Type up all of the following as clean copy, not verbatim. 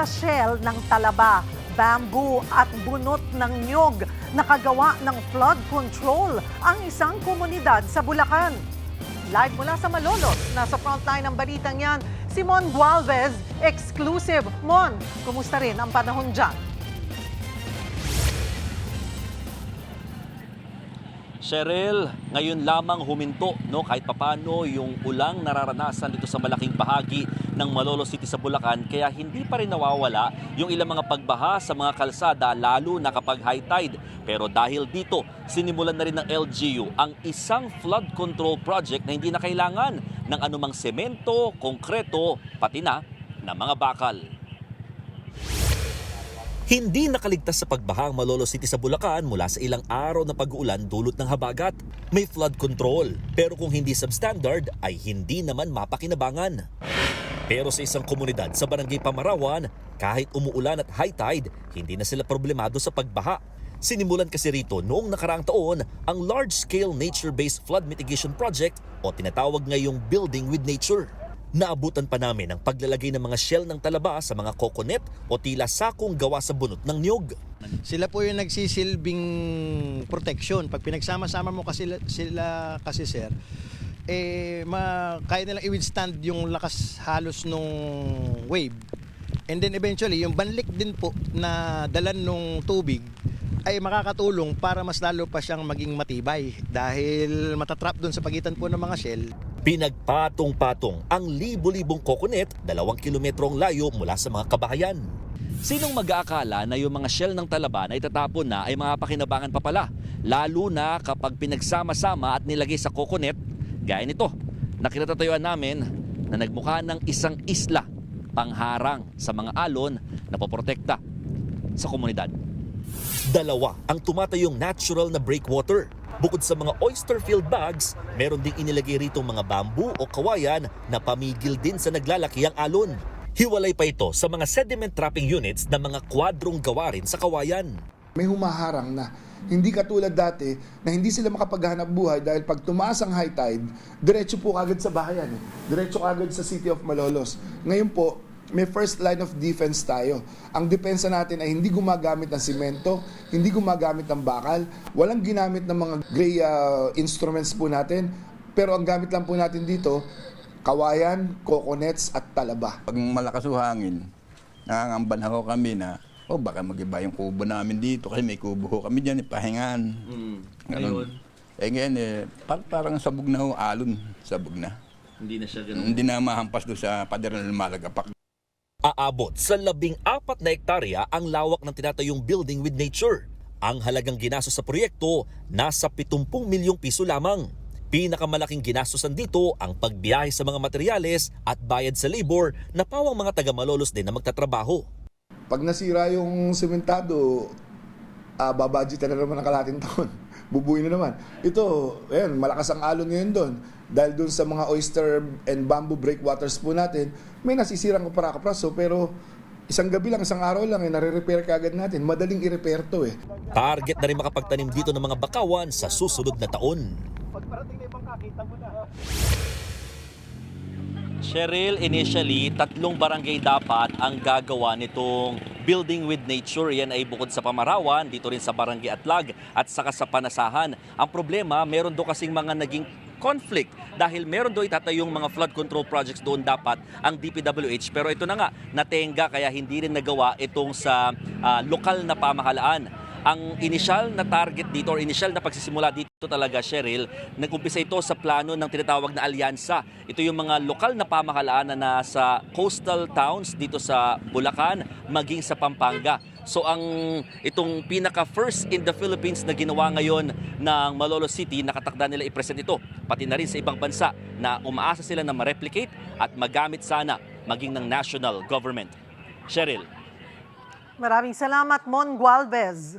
sa shell ng talaba, bamboo at bunot ng niyog. Nakagawa ng flood control ang isang komunidad sa Bulacan. Live mula sa Malolos, nasa frontline ng balitang yan, si Mon Gualvez, exclusive. Mon, kumusta rin ang panahon dyan? Cheryl, ngayon lamang huminto kahit papano yung ulang nararanasan dito sa malaking bahagi ng Malolos City sa Bulacan, kaya hindi pa rin nawawala yung ilang mga pagbaha sa mga kalsada lalo na kapag high tide. Pero dahil dito, sinimulan na rin ng LGU ang isang flood control project na hindi na kailangan ng anumang semento, konkreto, pati na ng mga bakal. Hindi nakaligtas sa pagbaha ang Malolos City sa Bulacan mula sa ilang araw na pag-uulan dulot ng habagat. May flood control, pero kung hindi substandard ay hindi naman mapakinabangan. Pero sa isang komunidad sa Barangay Pamarawan, kahit umuulan at high tide, hindi na sila problemado sa pagbaha. Sinimulan kasi rito noong nakaraang taon ang large-scale nature-based flood mitigation project o tinatawag ngayong Building with Nature. Naabutan pa namin ang paglalagay ng mga shell ng talaba sa mga coconut o tila sakong gawa sa bunot ng niyog. Sila po yung nagsisilbing protection. Pag pinagsama-sama mo sila kasi sir, kaya nilang i-withstand yung lakas halos nung wave. And then eventually, yung banlik din po na dalan nung tubig ay makakatulong para mas lalo pa siyang maging matibay dahil matatrap doon sa pagitan po ng mga shell. Pinagpatong-patong ang libo-libong coconut 2 kilometrong layo mula sa mga kabahayan. Sinong mag-aakala na yung mga shell ng talaba na itatapon na ay mapakinabangan pa pala? Lalo na kapag pinagsama-sama at nilagay sa coconut, gaya nito, nakinatatayuan namin na nagmukha ng isang isla pangharang sa mga alon na poprotekta sa komunidad. 2 ang tumatayong natural na breakwater. Bukod sa mga oyster-filled bags, meron ding inilagay rito mga bamboo o kawayan na pamigil din sa naglalaki ang alon. Hiwalay pa ito sa mga sediment trapping units na mga kwadrong gawa rin sa kawayan. May humaharang na. Hindi katulad dati na hindi sila makapaghanap buhay dahil pag tumaas ang high tide, diretso po kagad sa bahayan. Diretso kagad sa City of Malolos. Ngayon po, may first line of defense tayo. Ang depensa natin ay hindi gumagamit ng simento, hindi gumagamit ng bakal, walang ginamit ng mga gray instruments po natin, pero ang gamit lang po natin dito, kawayan, coconuts at talaba. Pag malakas ang hangin, nangangamban ako kami na, baka mag-iba yung kubo namin dito kasi may kubo ho kami dyan, pahingan. Ngayon? Ngayon, parang sabog na ho, alon, sabog na. Hindi na siya ganun. Hindi na mahampas doon sa pader na lumalagapak. Aabot sa 14 na hektarya ang lawak ng tinatayong Building with Nature. Ang halagang ginastos sa proyekto, nasa 70 milyong piso lamang. Pinakamalaking ginastosan dito ang pagbiyahe sa mga materyales at bayad sa labor na pawang mga taga-Malolos din na magtatrabaho. Pag nasira yung sementado, babudgetan na naman ng kalating taon. Bubuin na naman. Ito, malakas ang alon ngayon doon. Dahil doon sa mga oyster and bamboo breakwaters po natin, may nasisirang kapara-kapraso, pero isang gabi lang, isang araw lang, nare-repair kaagad natin. Madaling i-repair to Target na rin makapagtanim dito ng mga bakawan sa susunod na taon. Cheryl, initially, 3 barangay dapat ang gagawa nitong Building with Nature. Yan ay bukod sa Pamarawan, dito rin sa Barangay Atlag at saka sa Panasahan. Ang problema, meron doon kasing mga naging conflict dahil meron doon itatayong mga flood control projects doon dapat ang DPWH. Pero ito na nga, natenga kaya hindi rin nagawa itong sa lokal na pamahalaan. Ang initial na target dito or initial na pagsisimula dito talaga, Cheryl, nag-umpisa ito sa plano ng tinatawag na alyansa. Ito yung mga lokal na pamahalaan na nasa coastal towns dito sa Bulacan, maging sa Pampanga. So itong pinaka first in the Philippines na ginawa ngayon ng Malolos City, nakatakda nila i-present ito, pati na rin sa ibang bansa na umaasa sila na ma-replicate at magamit sana maging ng national government. Cheryl. Maraming salamat, Mon Gualvez.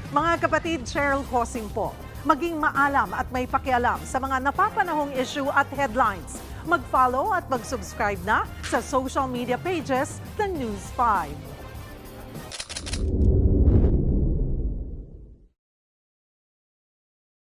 Mga kapatid, Cheryl Cosing po. Maging maalam at may pakialam sa mga napapanahong issue at headlines. Mag-follow at mag-subscribe na sa social media pages ng News 5.